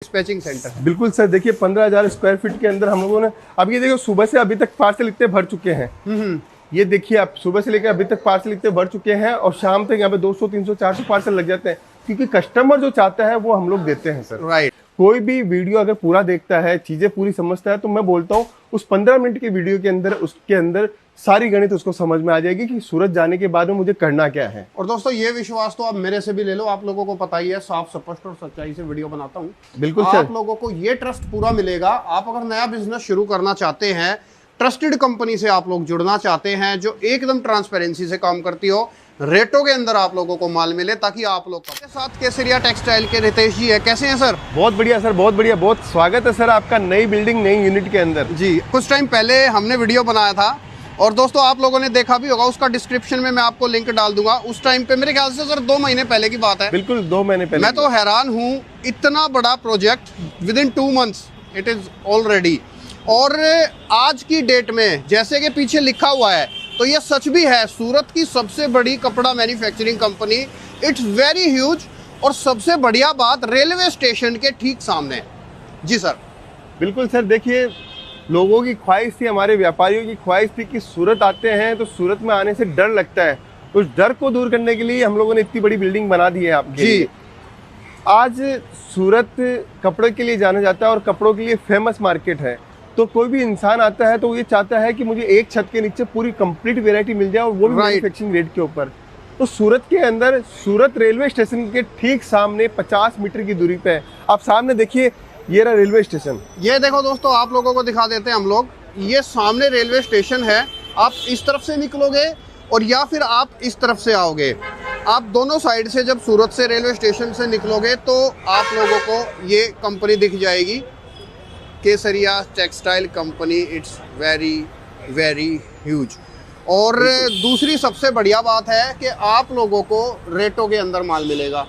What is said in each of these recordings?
Dispatching centre है। बिल्कुल sir, देखिए 15,000 स्क्वायर फीट के अंदर हम लोगों ने, अब ये देखो सुबह से अभी तक पार्सल इतने भर चुके हैं। ये देखिए आप, सुबह से लेकर अभी तक पार्सल इतने भर चुके हैं और शाम तक यहाँ पे 200, 300, 400 पार्सल लग जाते हैं, क्योंकि कस्टमर जो चाहता है वो हम लोग देते हैं सर। राइट। कोई भी वीडियो अगर पूरा देखता है, चीजें पूरी समझता है, तो मैं बोलता हूँ उस 15 मिनट की वीडियो के अंदर, उसके अंदर सारी गणित उसको समझ में आ जाएगी कि सूरत जाने के बाद में मुझे करना क्या है। और दोस्तों ये विश्वास तो आप मेरे से भी ले लो, आप लोगों को पता ही है, साफ स्पष्ट और सच्चाई से वीडियो बनाता हूँ। बिल्कुल आप सर। लोगों को ये ट्रस्ट पूरा मिलेगा। आप अगर नया बिजनेस शुरू करना चाहते हैं, ट्रस्टेड कंपनी से आप लोग जुड़ना चाहते हैं जो एकदम ट्रांसपेरेंसी से काम करती हो, रेटों के अंदर आप लोगों को माल मिले, ताकि आप लोग के साथ केसरिया टेक्सटाइल के रितेश जी है। कैसे हैं सर? बहुत बढ़िया सर, बहुत बढ़िया, बहुत स्वागत है सर आपका नई बिल्डिंग, नई यूनिट के अंदर। जी, कुछ टाइम पहले हमने वीडियो बनाया था और दोस्तों आप लोगों ने देखा भी होगा, उसका डिस्क्रिप्शन में मैं आपको लिंक डाल दूंगा। उस टाइम पे मेरे ख्याल से सर 2 महीने पहले की बात है। बिल्कुल 2 महीने पहले। मैं तो हैरान हूँ, इतना बड़ा project with in 2 months it is already. और आज की डेट में जैसे कि पीछे लिखा हुआ है, तो ये सच भी है, सूरत की सबसे बड़ी कपड़ा manufacturing company, it's very huge. और सबसे बढ़िया बात, रेलवे स्टेशन के ठीक सामने। जी सर। बिल्कुल सर, देखिए लोगों की ख्वाहिश थी, हमारे व्यापारियों की ख्वाहिश थी कि सूरत आते हैं तो सूरत में आने से डर लगता है, उस डर को दूर करने के लिए हम लोगों ने इतनी बड़ी बिल्डिंग बना दी है आपके लिए। आज सूरत कपड़े के लिए जाना जाता है और कपड़ों के लिए फेमस मार्केट है, तो कोई भी इंसान आता है तो ये चाहता है कि मुझे एक छत के नीचे पूरी कंप्लीट वैरायटी मिल जाए और वो भी मैन्युफैक्चरिंग रेट के ऊपर। तो सूरत के अंदर, सूरत रेलवे स्टेशन के ठीक सामने 50 मीटर की दूरी पे है। आप सामने देखिए, ये रहा रेलवे स्टेशन। ये देखो दोस्तों, आप लोगों को दिखा देते हैं हम लोग, ये सामने रेलवे स्टेशन है। आप इस तरफ से निकलोगे और या फिर आप इस तरफ से आओगे, आप दोनों साइड से जब सूरत से रेलवे स्टेशन से निकलोगे तो आप लोगों को ये कंपनी दिख जाएगी, Kesariya textile company. It's very very huge. और दूसरी सबसे बढ़िया बात है कि आप लोगों को रेटों के अंदर माल मिलेगा।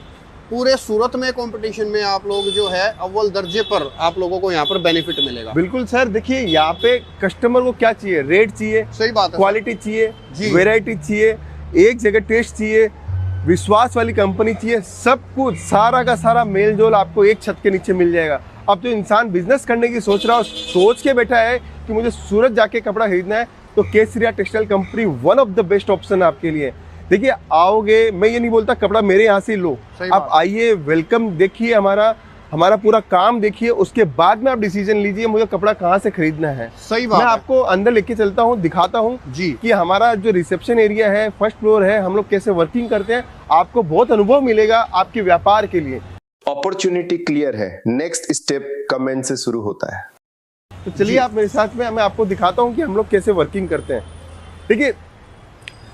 पूरे सूरत में कंपटीशन में आप लोग जो है अव्वल दर्जे पर आप लोगों को यहाँ पर बेनिफिट मिलेगा। बिल्कुल सर, देखिए यहाँ पे कस्टमर को क्या चाहिए, रेट चाहिए, सही बात है, क्वालिटी चाहिए, वैरायटी चाहिए, एक जगह टेस्ट चाहिए, विश्वास वाली कंपनी चाहिए, सब कुछ सारा का सारा मेल जोल आपको एक छत के नीचे मिल जाएगा। अब जो इंसान बिजनेस करने की सोच रहा हो, सोच के बैठा है कि मुझे सूरत जाके कपड़ा खरीदना है, तो Kesariya textile company one of the best option आपके लिए। देखिए आओगे, मैं ये नहीं बोलता कपड़ा मेरे यहाँ से लो, आप आइए, वेलकम, देखिए हमारा पूरा काम देखिए, उसके बाद में आप डिसीजन लीजिए मुझे कपड़ा कहाँ से खरीदना है। सही बात। मैं आपको अंदर लेके चलता हूँ, दिखाता हूँ जी कि हमारा जो रिसेप्शन एरिया है, फर्स्ट फ्लोर है, हम लोग कैसे वर्किंग करते हैं, आपको बहुत अनुभव मिलेगा आपके व्यापार के लिए। अपॉर्चुनिटी क्लियर है, नेक्स्ट स्टेप कमेंट से शुरू होता है। तो चलिए आप मेरे साथ में, मैं आपको दिखाता हूँ कि हम लोग कैसे वर्किंग करते हैं। देखिए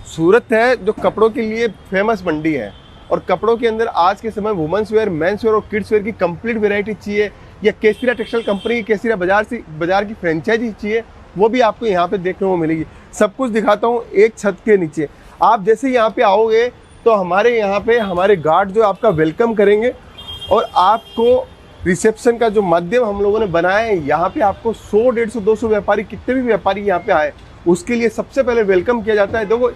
सूरत है जो कपड़ों के लिए फेमस मंडी है, और कपड़ों के अंदर आज के समय वुमेन्स वेयर, मेंस वेयर और किड्स वेयर की कंप्लीट वैरायटी चाहिए, या केसरिया टेक्सटाइल कंपनी की केसरिया बाजार की फ्रेंचाइजी चाहिए, वो भी आपको यहाँ पे देखने को मिलेगी। सब कुछ दिखाता हूँ एक छत के नीचे। आप जैसे यहाँ पे आओगे तो हमारे यहाँ पे हमारे गार्ड जो आपका वेलकम करेंगे, और आपको रिसेप्शन का जो माध्यम हम लोगों ने बनाया है, यहाँ पे आपको 100, 150, 200 व्यापारी, कितने भी व्यापारी यहाँ पे आए, उसके लिए सबसे पहले वेलकम किया जाता है। देखो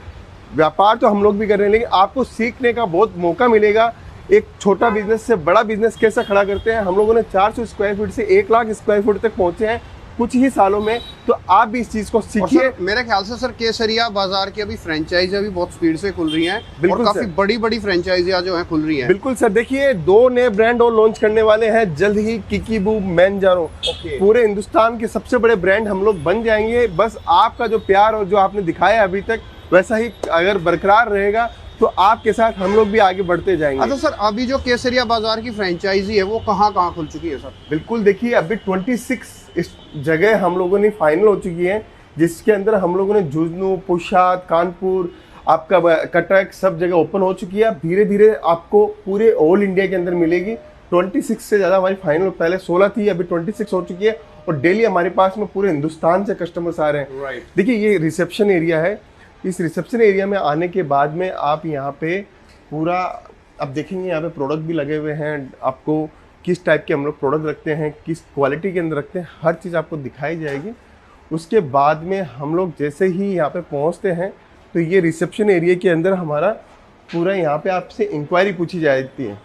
व्यापार तो हम लोग भी कर रहे हैं, लेकिन आपको सीखने का बहुत मौका मिलेगा, एक छोटा बिजनेस से बड़ा बिजनेस कैसे खड़ा करते हैं। हम लोगों ने 400 स्क्वायर फीट से 1 लाख स्क्वायर फीट तक पहुंचे हैं कुछ ही सालों में, तो आप भी इस चीज को सीखिए। मेरे ख्याल से सर केसरिया बाजार की अभी फ्रेंचाइजी अभी बहुत स्पीड से खुल रही हैं, और काफी बड़ी बड़ी फ्रेंचाइजियां जो हैं खुल रही हैं। बिल्कुल सर, देखिए 2 नए ब्रांड और लॉन्च करने वाले हैं जल्द ही, किकीबू, मैनजारो। पूरे हिंदुस्तान के सबसे बड़े ब्रांड हम लोग बन जाएंगे। बस आपका जो प्यार और जो आपने दिखाया अभी तक, वैसा ही अगर बरकरार रहेगा तो आपके साथ हम लोग भी आगे बढ़ते जाएंगे। अच्छा सर, अभी जो केसरिया बाजार की फ्रेंचाइजी है वो कहाँ कहाँ खुल चुकी है सर? बिल्कुल, देखिए अभी 26 इस जगह हम लोगों ने फाइनल हो चुकी है, जिसके अंदर हम लोगों ने झुंझुनू, पुशाद, कानपुर, आपका कटक, सब जगह ओपन हो चुकी है। धीरे धीरे आपको पूरे ऑल इंडिया के अंदर मिलेगी। 26 से ज़्यादा हमारी फाइनल, पहले 16 थी, अभी 26 हो चुकी है, और डेली हमारे पास में पूरे हिंदुस्तान से कस्टमर्स आ रहे हैं। देखिए ये रिसेप्शन एरिया है, इस रिसेप्शन एरिया में आने के बाद में आप यहाँ पे पूरा आप देखेंगे, यहाँ पे प्रोडक्ट भी लगे हुए हैं, आपको किस टाइप के हम लोग प्रोडक्ट रखते हैं, किस क्वालिटी के अंदर रखते हैं, हर चीज़ आपको दिखाई जाएगी। उसके बाद में हम लोग जैसे ही यहाँ पे पहुँचते हैं तो ये रिसेप्शन एरिया के अंदर हमारा पूरा यहाँ पे आपसे इंक्वायरी पूछी जाती है।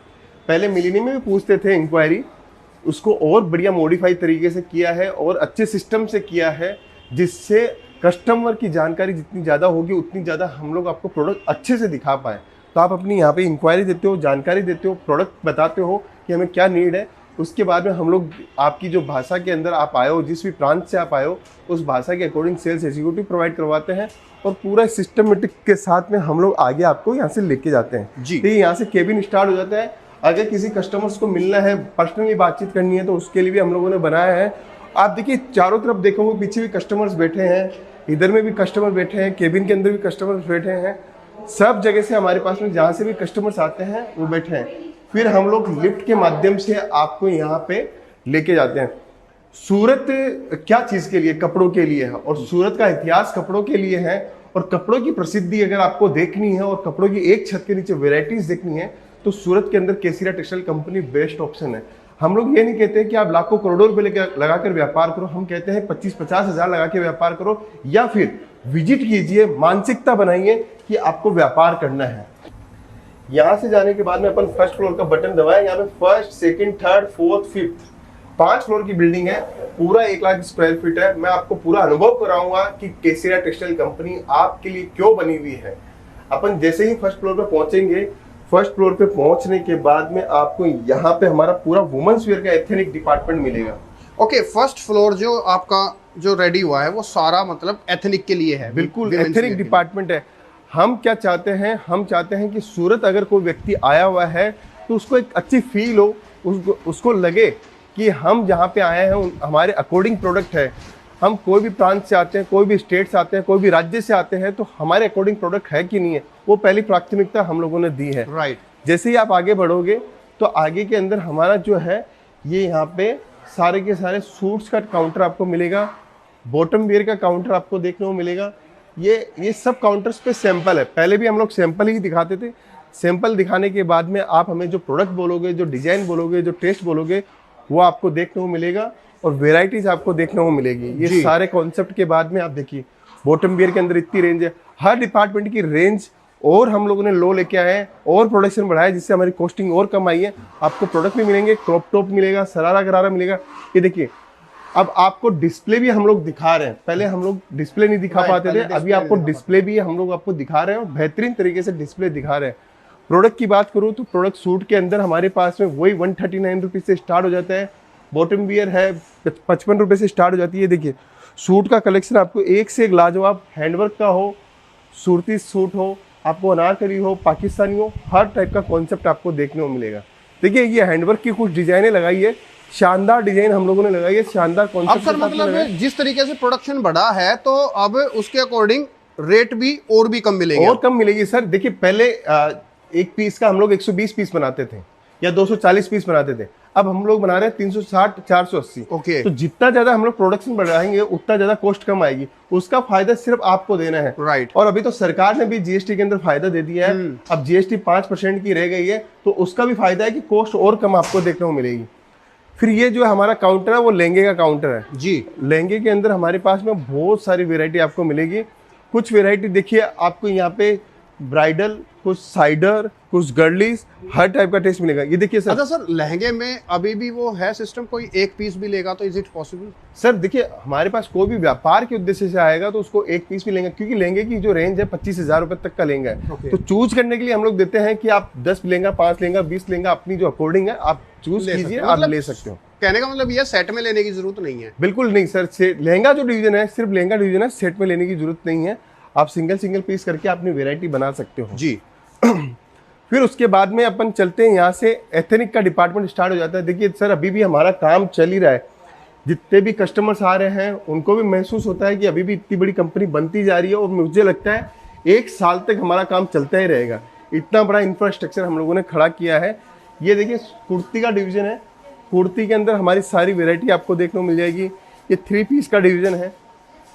पहले मिलेनियम में भी पूछते थे इंक्वायरी, उसको और बढ़िया मॉडिफाई तरीके से किया है और अच्छे सिस्टम से किया है, जिससे कस्टमर की जानकारी जितनी ज़्यादा होगी उतनी ज़्यादा हम लोग आपको प्रोडक्ट अच्छे से दिखा पाए। तो आप अपनी यहाँ पे इंक्वायरी देते हो, जानकारी देते हो, प्रोडक्ट बताते हो कि हमें क्या नीड है, उसके बाद में हम लोग आपकी जो भाषा के अंदर आप आए हो, जिस भी प्रांत से आप आए हो, उस भाषा के अकॉर्डिंग सेल्स एग्जीक्यूटिव प्रोवाइड करवाते हैं और पूरा सिस्टमेटिक के साथ में हम लोग आगे आपको यहाँ से लेके जाते हैं जी। तो यहाँ से केबिन स्टार्ट हो जाता है। अगर किसी कस्टमर्स को मिलना है, पर्सनली बातचीत करनी है, तो उसके लिए भी हम लोगों ने बनाया है। आप देखिए चारों तरफ देखोगे, पीछे भी कस्टमर्स बैठे हैं, इधर में भी कस्टमर बैठे हैं, केबिन के अंदर भी कस्टमर्स बैठे हैं, सब जगह से हमारे पास में जहाँ से भी कस्टमर्स आते हैं वो बैठे हैं। फिर हम लोग लिफ्ट के माध्यम से आपको यहाँ पे लेके जाते हैं। सूरत क्या चीज़ के लिए? कपड़ों के लिए है, और सूरत का इतिहास कपड़ों के लिए है, और कपड़ों की प्रसिद्धि अगर आपको देखनी है और कपड़ों की एक छत के नीचे वेराइटीज देखनी है तो सूरत के अंदर केसिरा टेक्सटाइल कंपनी बेस्ट ऑप्शन है। हम लोग ये नहीं कहते हैं कि आप लाखों करोड़ों रुपए लगाकर व्यापार करो, हम कहते हैं 25-50 हज़ार लगा के व्यापार करो, या फिर विजिट कीजिए, मानसिकता बनाइए कि आपको व्यापार करना है। यहाँ से जाने के बाद में अपन फर्स्ट फ्लोर का बटन दबाएं। यहाँ पे first, second, third, fourth, fifth 5 floor की बिल्डिंग है, पूरा 1 लाख स्क्वायर फीट है। मैं आपको पूरा अनुभव कराऊंगा कि केसिरा टेक्सटाइल कंपनी आपके लिए क्यों बनी हुई है। अपन जैसे ही फर्स्ट फ्लोर पे पहुंचेंगे, फर्स्ट फ्लोर पे पहुंचने के बाद में आपको यहाँ पे हमारा पूरा वुमेन्स वेयर का एथनिक डिपार्टमेंट मिलेगा। ओके, फर्स्ट फ्लोर जो आपका जो रेडी हुआ है वो सारा मतलब एथनिक के लिए है? बिल्कुल एथनिक डिपार्टमेंट है। हम क्या चाहते हैं? हम चाहते हैं कि सूरत अगर कोई व्यक्ति आया हुआ है तो उसको एक अच्छी फील हो, उसको लगे कि हम जहाँ पे आए हैं हमारे अकॉर्डिंग प्रोडक्ट है। हम कोई भी प्रांत से आते हैं, कोई भी स्टेट से आते हैं, कोई भी राज्य से आते हैं, तो हमारे अकॉर्डिंग प्रोडक्ट है कि नहीं है, वो पहली प्राथमिकता हम लोगों ने दी है। राइट। जैसे ही आप आगे बढ़ोगे तो आगे के अंदर हमारा जो है ये यहाँ पे सारे के सारे सूट्स का काउंटर आपको मिलेगा, बॉटम वेयर का काउंटर आपको देखने को मिलेगा। ये सब काउंटर्स पे सैंपल है। पहले भी हम लोग सैंपल ही दिखाते थे। सैंपल दिखाने के बाद में आप हमें जो प्रोडक्ट बोलोगे, जो डिजाइन बोलोगे, जो टेस्ट बोलोगे, वो आपको देखने को मिलेगा और वेराइटीज आपको देखने को मिलेगी। ये सारे कॉन्सेप्ट के बाद में आप देखिए बॉटम वियर के अंदर इतनी रेंज है, हर डिपार्टमेंट की रेंज और हम लोगों ने लो लेके आए हैं और प्रोडक्शन बढ़ाया, जिससे हमारी कॉस्टिंग और कम आई है। आपको प्रोडक्ट भी मिलेंगे, क्रॉप टॉप मिलेगा, सरारा गरारा मिलेगा। ये देखिए, अब आपको डिस्प्ले भी हम लोग दिखा रहे हैं। पहले हम लोग डिस्प्ले नहीं दिखा पाते थे, अभी आपको डिस्प्ले भी हम लोग आपको दिखा रहे हैं और बेहतरीन तरीके से डिस्प्ले दिखा रहे हैं। प्रोडक्ट की बात करूँ तो प्रोडक्ट सूट के अंदर हमारे पास में वही 139 रुपीज़ से स्टार्ट हो जाता है। बॉटम वियर है 55 रुपये से स्टार्ट हो जाती है। देखिए सूट का कलेक्शन आपको एक से एक लाजवाब, हैंडवर्क का हो, सूरती सूट हो, आपको अनारकली हो, पाकिस्तानी हो, हर टाइप का कॉन्सेप्ट आपको देखने को मिलेगा। देखिए ये हैंडवर्क की कुछ डिजाइनें लगाई है, शानदार डिजाइन हम लोगों ने लगाई है, शानदार कॉन्सेप्ट। अब सर मतलब जिस तरीके से प्रोडक्शन बढ़ा है तो अब उसके अकॉर्डिंग रेट भी और भी कम मिलेगी। और कम मिलेगी सर। देखिए पहले एक पीस का हम लोग 120 पीस बनाते थे या 240 पीस बनाते थे, अब हम लोग बना रहे हैं 360, 480। ओके। तो जितना ज्यादा हम लोग प्रोडक्शन बढ़ाएंगे उतना ज्यादा कॉस्ट कम आएगी, उसका फायदा सिर्फ आपको देना है। राइट। और अभी तो सरकार ने भी जीएसटी के अंदर फायदा दे दिया है। अब जीएसटी 5% की रह गई है, तो उसका भी फायदा है कि कॉस्ट और कम आपको देखने को मिलेगी। फिर ये जो हमारा काउंटर है वो लहंगे का काउंटर है जी। लहंगे के अंदर हमारे पास में बहुत सारी वेरायटी आपको मिलेगी। कुछ वेरायटी देखिए आपको यहाँ पे ब्राइडल, कुछ साइडर, कुछ गर्लीज, हर टाइप का टेस्ट मिलेगा। ये देखिए सर। अच्छा सर, लहंगे में अभी भी वो है सिस्टम, कोई एक पीस भी लेगा तो इज इट पॉसिबल? सर देखिए हमारे पास कोई भी व्यापार के उद्देश्य से आएगा तो उसको एक पीस भी लेंगे, क्योंकि लहंगे की जो रेंज है 25,000 रुपए तक का लहंगा है। Okay. तो चूज करने के लिए हम लोग देते हैं कि आप 10 लेंगा, 5 लेंगा, 20 लेंगा, अपनी जो अकॉर्डिंग है आप चूज कीजिए, आप ले सकते हो। कहने का मतलब ये सेट में लेने की जरूरत नहीं है? बिल्कुल नहीं सर। लहंगा जो डिवीजन है सिर्फ लहंगा डिवीजन है, सेट में लेने की जरूरत नहीं है। आप सिंगल पीस करके अपनी वेरायटी बना सकते हो जी। फिर उसके बाद में अपन चलते हैं यहाँ से, एथनिक का डिपार्टमेंट स्टार्ट हो जाता है। देखिए सर अभी भी हमारा काम चल ही रहा है, जितने भी कस्टमर्स आ रहे हैं उनको भी महसूस होता है कि अभी भी इतनी बड़ी कंपनी बनती जा रही है, और मुझे लगता है 1 साल तक हमारा काम चलता ही रहेगा। इतना बड़ा इंफ्रास्ट्रक्चर हम लोगों ने खड़ा किया है। ये देखिए कुर्ती का डिवीजन है, कुर्ती के अंदर हमारी सारी वेरायटी आपको देखने को मिल जाएगी। ये 3 पीस का डिवीजन है,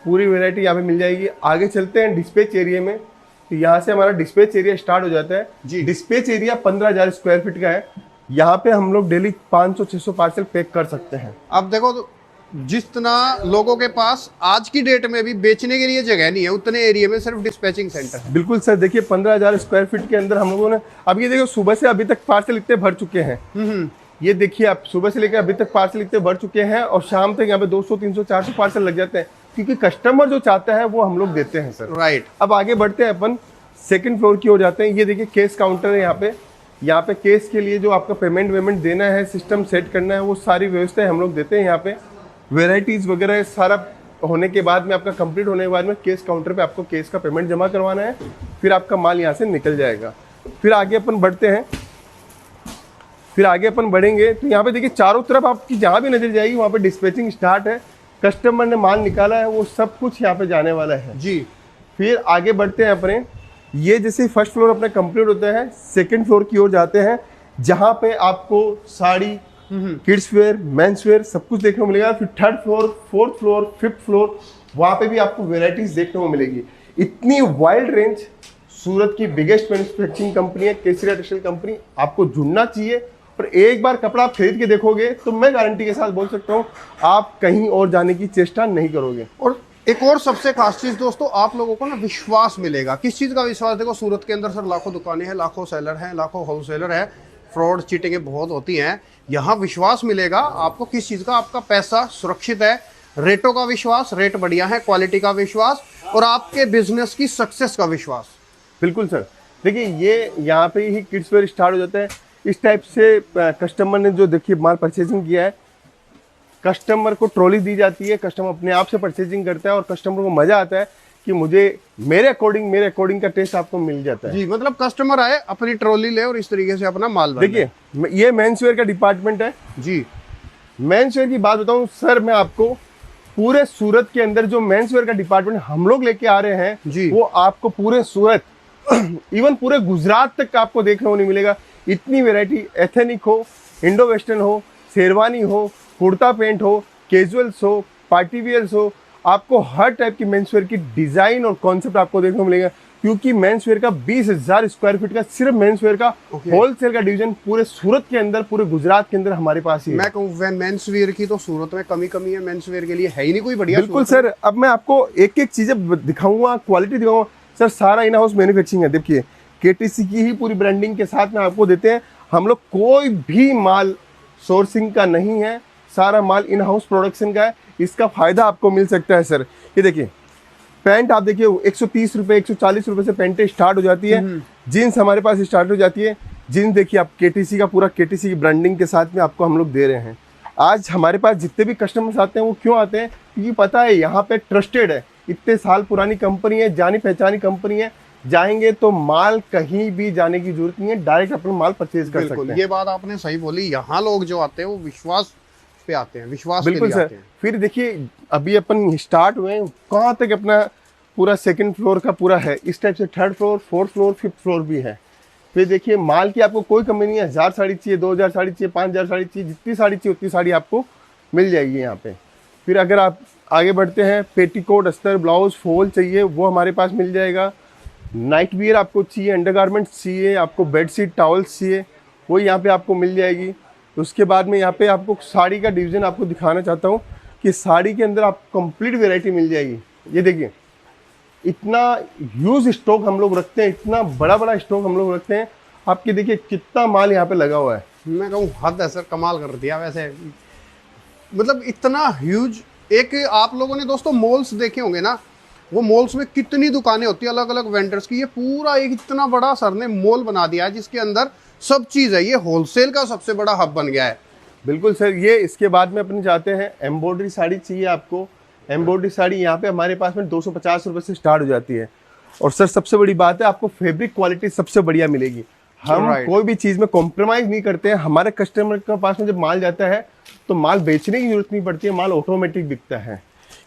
पूरी वेरायटी यहाँ पे मिल जाएगी। आगे चलते हैं डिस्पैच एरिया में, तो यहाँ से हमारा डिस्पैच एरिया स्टार्ट हो जाता है जी। डिस्पैच एरिया 15,000 स्क्वायर फीट का है। यहाँ पे हम लोग डेली 500-600 पार्सल पैक कर सकते हैं। अब देखो तो जितना लोगों के पास आज की डेट में भी बेचने के लिए जगह नहीं है, उतने एरिया में सिर्फ डिस्पैचिंग सेंटर है। बिल्कुल सर। देखिए 15,000 स्क्वायर फीट के अंदर हम लोगों ने, अब ये देखो सुबह से अभी तक पार्सल इतने भर चुके हैं। ये देखिए आप सुबह से लेकर अभी तक पार्सल इतने बढ़ चुके हैं और शाम तक यहाँ पे 200 300 400 पार्सल लग जाते हैं, क्योंकि कस्टमर जो चाहता है वो हम लोग देते हैं सर। राइट। अब आगे बढ़ते हैं, अपन सेकंड फ्लोर की ओर जाते हैं। ये देखिए केस काउंटर है यहाँ पे केस के लिए जो आपका पेमेंट वेमेंट देना है, सिस्टम सेट करना है, वो सारी व्यवस्थाएं हम लोग देते हैं यहाँ पे। वेराइटीज वगैरह सारा होने के बाद में, आपका कंप्लीट होने के बाद में केस काउंटर पे आपको केस का पेमेंट जमा करवाना है, फिर आपका माल यहाँ से निकल जाएगा। फिर आगे अपन बढ़ते हैं, फिर आगे अपन बढ़ेंगे तो यहाँ पे देखिए चारों तरफ आपकी जहाँ भी नजर जाएगी वहाँ पे डिस्पैचिंग स्टार्ट है। कस्टमर ने माल निकाला है वो सब कुछ यहाँ पे जाने वाला है जी। फिर आगे बढ़ते हैं अपने, ये जैसे फर्स्ट फ्लोर अपना कंप्लीट होता है, सेकंड फ्लोर की ओर जाते हैं, जहाँ पे आपको sari, kids where, men's wear सब कुछ देखने को मिलेगा। फिर third floor, fourth floor, fifth floor, वहाँ पे भी आपको वेराइटीज देखने को मिलेगी। इतनी वाइल्ड रेंज, सूरत की बिगेस्ट मैन्युफैक्चरिंग कंपनी है केसरिया टेक्सटाइल कंपनी, आपको जुड़ना चाहिए। और एक बार कपड़ा आप खरीद के देखोगे तो मैं गारंटी के साथ बोल सकता हूँ आप कहीं और जाने की चेष्टा नहीं करोगे। और एक और सबसे खास चीज दोस्तों, आप लोगों को ना विश्वास मिलेगा। किस चीज का विश्वास? देखो सूरत के अंदर सर लाखों दुकानें हैं, लाखों सेलर हैं, लाखों होलसेलर है, फ्रॉड चीटिंगें बहुत होती हैं। यहाँ विश्वास मिलेगा आपको। किस चीज का? आपका पैसा सुरक्षित है, रेटों का विश्वास, रेट बढ़िया है, क्वालिटी का विश्वास, और आपके बिजनेस की सक्सेस का विश्वास। बिल्कुल सर। देखिए ये यहाँ पे ही किड्स वेयर स्टार्ट हो जाता है। इस टाइप से कस्टमर ने जो देखिए माल परचेजिंग किया है, कस्टमर को ट्रॉली दी जाती है, कस्टमर अपने आप से परचेजिंग करता है और कस्टमर को मजा आता है कि मुझे मेरे अकॉर्डिंग का टेस्ट आपको मिल जाता है। जी, मतलब कस्टमर आए, अपनी ट्रॉली ले और इस तरीके से अपना माल भर ले। देखिए ये मेंस वेयर का डिपार्टमेंट है जी। मेंस वेयर की बात बताऊं सर, मैं आपको पूरे सूरत के अंदर जो मेंस वेयर का डिपार्टमेंट हम लोग लेके आ रहे हैं जी, वो आपको पूरे सूरत इवन पूरे गुजरात तक आपको देखने को नहीं मिलेगा। इतनी वैरायटी, एथेनिक हो, इंडो वेस्टर्न हो, शेरवानी हो, कुर्ता पैंट हो, कैजुअल्स हो, पार्टी वियर्स हो, आपको हर टाइप की मेंसवेयर की डिजाइन और कॉन्सेप्ट आपको देखने को मिलेगा। क्योंकि मेंसवेयर का 20,000 स्क्वायर फीट का सिर्फ मेंसवेयर का होलसेल का डिवीजन पूरे सूरत के अंदर, पूरे गुजरात के अंदर हमारे पास ही है। मैं कहूँ मेंसवेयर की तो सूरत में कमी है, मेंसवेयर के लिए है ही नहीं कोई बढ़िया। बिल्कुल सर। अब मैं आपको एक एक चीजें दिखाऊंगा, क्वालिटी दिखाऊंगा सर। सारा इन हाउस मैन्युफैक्चरिंग है। देखिए केटीसी की ही पूरी ब्रांडिंग के साथ में आपको देते हैं। हम लोग कोई भी माल सोर्सिंग का नहीं है, सारा माल इन हाउस प्रोडक्शन का है। इसका फायदा आपको मिल सकता है सर। ये देखिए पैंट आप देखिए 130 रुपए 140 रुपए से पैंटें स्टार्ट हो जाती है। जीन्स हमारे पास स्टार्ट हो जाती है। जीन्स देखिए आप केटीसी का पूरा केटीसी की ब्रांडिंग के साथ में आपको हम लोग दे रहे हैं। आज हमारे पास जितने भी कस्टमर्स आते हैं वो क्यों आते हैं? क्योंकि पता है यहाँ पे ट्रस्टेड है, इतने साल पुरानी कंपनी है, जानी पहचानी कंपनी है। जाएंगे तो माल कहीं भी जाने की जरूरत नहीं है, डायरेक्ट अपना माल परचेज कर सकते हैं। ये बात आपने सही बोली। यहाँ लोग जो आते हैं वो विश्वास पे आते हैं, विश्वास बिल्कुल के लिए सर। आते हैं। फिर देखिए अभी अपन स्टार्ट हुए, कहाँ तक अपना पूरा सेकंड फ्लोर का पूरा है। इस टाइप से third floor, fourth floor, fifth floor भी है। फिर देखिए माल की आपको कोई कमी नहीं है। 1000 साड़ी चाहिए, 2000 साड़ी चाहिए, 5000 साड़ी चाहिए, जितनी साड़ी चाहिए उतनी साड़ी आपको मिल जाएगी यहाँ पे। फिर अगर आप आगे बढ़ते हैं, पेटीकोट, अस्तर, ब्लाउज, फॉल चाहिए वो हमारे पास मिल जाएगा। नाइट वियर आपको चाहिए, अंडरगारमेंट्स चाहिए, आपको बेडशीट, टॉवल्स चाहिए, वो यहाँ पे आपको मिल जाएगी। उसके बाद में यहाँ पे आपको साड़ी का डिवीज़न आपको दिखाना चाहता हूँ कि साड़ी के अंदर आपको कंप्लीट वैरायटी मिल जाएगी। ये देखिए इतना ह्यूज स्टॉक हम लोग रखते हैं, इतना बड़ा बड़ा स्टॉक हम लोग रखते हैं। आपके देखिए कितना माल यहाँ पे लगा हुआ है। मैं कहूँ हद है सर, कमाल कर दिया वैसे। मतलब इतना ह्यूज। एक आप लोगों ने दोस्तों मॉल्स देखे होंगे ना, वो मॉल्स में कितनी दुकानें होती है अलग अलग वेंडर्स की। ये पूरा एक इतना बड़ा सर ने मॉल बना दिया है जिसके अंदर सब चीज़ है। ये होलसेल का सबसे बड़ा हब बन गया है। बिल्कुल सर। ये इसके बाद में अपने जाते हैं, एम्ब्रॉयडरी साड़ी चाहिए आपको। एम्ब्रॉयडरी साड़ी यहाँ पे हमारे पास में 250 रुपये से स्टार्ट हो जाती है। और सर सबसे बड़ी बात है, आपको फैब्रिक क्वालिटी सबसे बढ़िया मिलेगी। हम कोई भी चीज़ में कॉम्प्रोमाइज़ नहीं करते हैं। हमारे कस्टमर के पास में जब माल जाता है तो माल बेचने की जरूरत नहीं पड़ती है, माल ऑटोमेटिक बिकता है।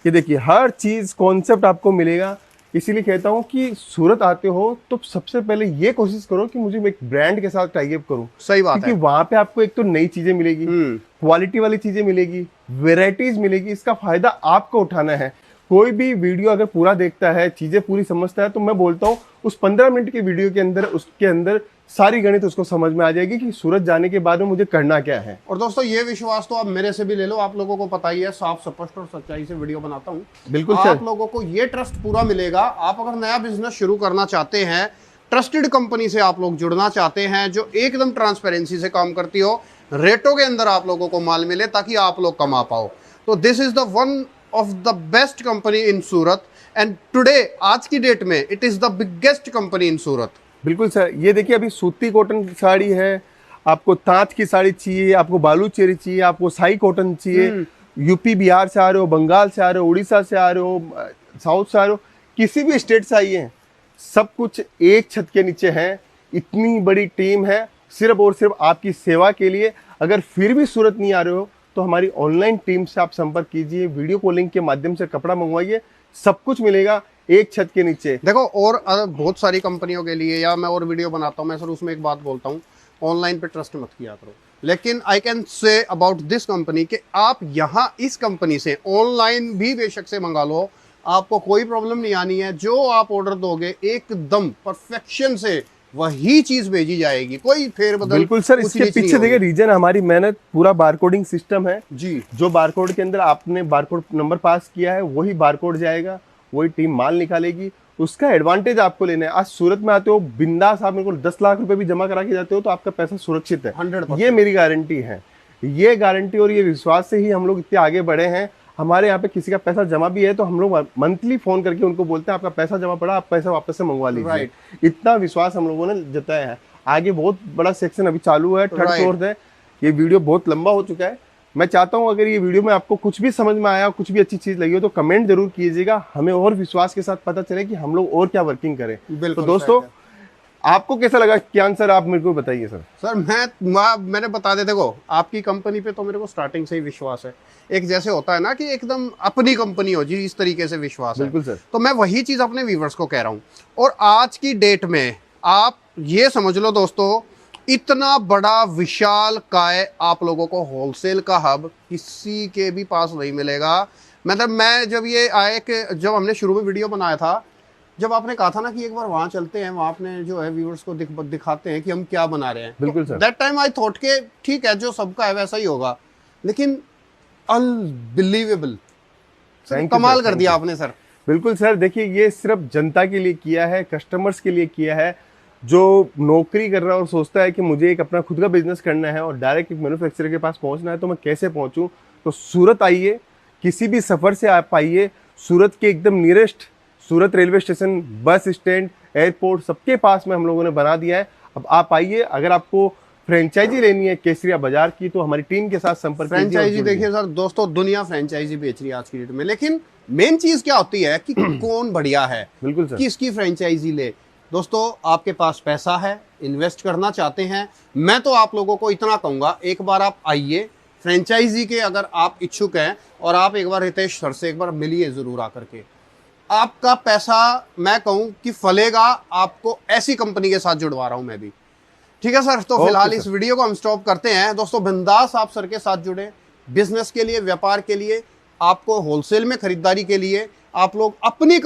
ये देखिए हर चीज़ कॉन्सेप्ट आपको मिलेगा। इसीलिए कहता हूँ कि सूरत आते हो तो सबसे पहले ये कोशिश करो कि मुझे एक ब्रांड के साथ टाई अप करूँ। सही बात है। क्योंकि वहाँ पे आपको एक तो नई चीज़ें मिलेगी, क्वालिटी वाली चीज़ें मिलेगी, वेराइटीज़ मिलेगी। इसका फायदा आपको उठाना है। कोई भी वीडियो अगर पूरा देखता है, चीज़ें पूरी समझता है, तो मैं बोलता हूँ उस 15 मिनट के वीडियो के अंदर उसके अंदर सारी गणित उसको समझ में आ जाएगी कि सूरत जाने के बाद में मुझे करना क्या है। और दोस्तों ये विश्वास तो आप मेरे से भी ले लो। आप लोगों को पता ही है, साफ स्पष्ट और सच्चाई से वीडियो बनाता हूँ। बिल्कुल आप सर। लोगों को ये ट्रस्ट पूरा मिलेगा। आप अगर नया बिजनेस शुरू करना चाहते हैं, ट्रस्टेड कंपनी से आप लोग जुड़ना चाहते हैं जो एकदम ट्रांसपेरेंसी से काम करती हो, रेटों के अंदर आप लोगों को माल मिले ताकि आप लोग कमा पाओ। तो this is the one of the best company in Surat and today आज की डेट में it is the biggest company in Surat. बिल्कुल सर, ये देखिए अभी सूती कॉटन की साड़ी है, आपको तांत की साड़ी चाहिए, आपको बालूचेरी चाहिए, आपको साई कॉटन चाहिए, यूपी बिहार से आ रहे हो, बंगाल से आ रहे हो, उड़ीसा से आ रहे हो, साउथ से आ रहे हो, किसी भी स्टेट से आइए, सब कुछ एक छत के नीचे है। इतनी बड़ी टीम है सिर्फ और सिर्फ आपकी सेवा के लिए। अगर फिर भी सूरत नहीं आ रहे हो तो हमारी ऑनलाइन टीम से आप संपर्क कीजिए, वीडियो कॉलिंग के माध्यम से कपड़ा मंगवाइए, सब कुछ मिलेगा एक छत के नीचे। देखो और बहुत सारी कंपनियों के लिए या मैं और वीडियो बनाता हूँ, मैं सर उसमें एक बात बोलता हूँ, ऑनलाइन पे ट्रस्ट मत किया करो, लेकिन I can say about this company कि आप यहाँ इस कंपनी से ऑनलाइन भी बेशक से मंगा लो, आपको कोई प्रॉब्लम नहीं आनी है। जो आप ऑर्डर दोगे एकदम परफेक्शन से वही चीज भेजी जाएगी, कोई फेरबदल। बिल्कुल सर, इसके पीछे देखिए रीजन हमारी मेहनत, पूरा बारकोडिंग सिस्टम है जी। जो बारकोड के अंदर आपने बारकोड नंबर पास किया है वही बारकोड जाएगा, वही टीम माल निकालेगी, उसका एडवांटेज आपको लेना है। आज सूरत में आते हो बिंदास, आप मेरे को 10 लाख रुपए भी जमा करा के जाते हो तो आपका पैसा सुरक्षित है, 100%। ये मेरी गारंटी है। ये गारंटी और ये विश्वास से ही हम लोग इतने आगे बढ़े हैं। हमारे यहाँ पे किसी का पैसा जमा भी है तो हम लोग मंथली फोन करके उनको बोलते हैं आपका पैसा जमा पड़ा, आप पैसा वापस से मंगवा लीजिए। इतना विश्वास हम लोगों ने जताया है। आगे बहुत बड़ा सेक्शन अभी चालू है, थर्ड फ्लोर है। ये वीडियो बहुत लंबा हो चुका है। मैं चाहता हूं अगर ये वीडियो में आपको कुछ भी समझ में आया, कुछ भी अच्छी चीज लगी हो तो कमेंट जरूर कीजिएगा, हमें और विश्वास के साथ पता चले कि हम लोग और क्या वर्किंग करें। तो दोस्तों आपको कैसा लगा कियान सर, आप मेरे को बताइए सर। सर मैंने बता दे, देखो आपकी कंपनी पे तो मेरे को स्टार्टिंग से ही विश्वास है। एक जैसे होता है ना कि एकदम अपनी कंपनी हो जी, इस तरीके से विश्वास है। बिल्कुल सर। तो मैं वही चीज अपने व्यूवर्स को कह रहा हूँ। और आज की डेट में आप ये समझ लो दोस्तों, इतना बड़ा विशाल काय आप लोगों को होलसेल का हब किसी के भी पास नहीं मिलेगा। मतलब मैं जब ये आए कि जब हमने शुरू में वीडियो बनाया था, जब आपने कहा था ना कि एक बार वहां चलते हैं, वहां अपने जो है व्यूअर्स को दिखाते हैं कि हम क्या बना रहे हैं। बिल्कुल sir. That time I thought के ठीक है जो सबका है वैसा ही होगा, लेकिन अनबिलीवेबल कमाल कर दिया आपने सर। बिल्कुल सर, देखिए ये सिर्फ जनता के लिए किया है, कस्टमर्स के लिए किया है। जो नौकरी कर रहा है और सोचता है कि मुझे एक अपना खुद का बिजनेस करना है और डायरेक्ट एक मैन्युफैक्चरर के पास पहुंचना है तो मैं कैसे पहुंचूं, तो सूरत आइए, किसी भी सफ़र से आप आइए। सूरत के एकदम nearest Surat railway station, bus stand, airport सबके पास में हम लोगों ने बना दिया है। अब आप आइए, अगर आपको फ्रेंचाइजी लेनी है केसरिया बाजार की तो हमारी टीम के साथ संपर्क कीजिए। फ्रेंचाइजी देखिए सर दोस्तों, दुनिया फ्रेंचाइजी बेच रही है आज की डेट में, लेकिन मेन चीज क्या होती है कि कौन बढ़िया है, बिल्कुल सर, किसकी फ्रेंचाइजी ले। दोस्तों आपके पास पैसा है, इन्वेस्ट करना चाहते हैं, मैं तो आप लोगों को इतना कहूंगा, एक बार आप आइए फ्रेंचाइजी के, अगर आप इच्छुक हैं और आप एक बार रितेश सर से एक बार मिलिए जरूर आकर के। आपका पैसा मैं कहूं कि फलेगा, आपको ऐसी कंपनी के साथ जुड़वा रहा हूं मैं भी। ठीक है सर, तो फिलहाल इस वीडियो को हम स्टॉप करते हैं। दोस्तों बिंदास आप सर के साथ जुड़े, बिजनेस के लिए, व्यापार के लिए, आपको होलसेल में खरीदारी के लिए आप लोग अपनी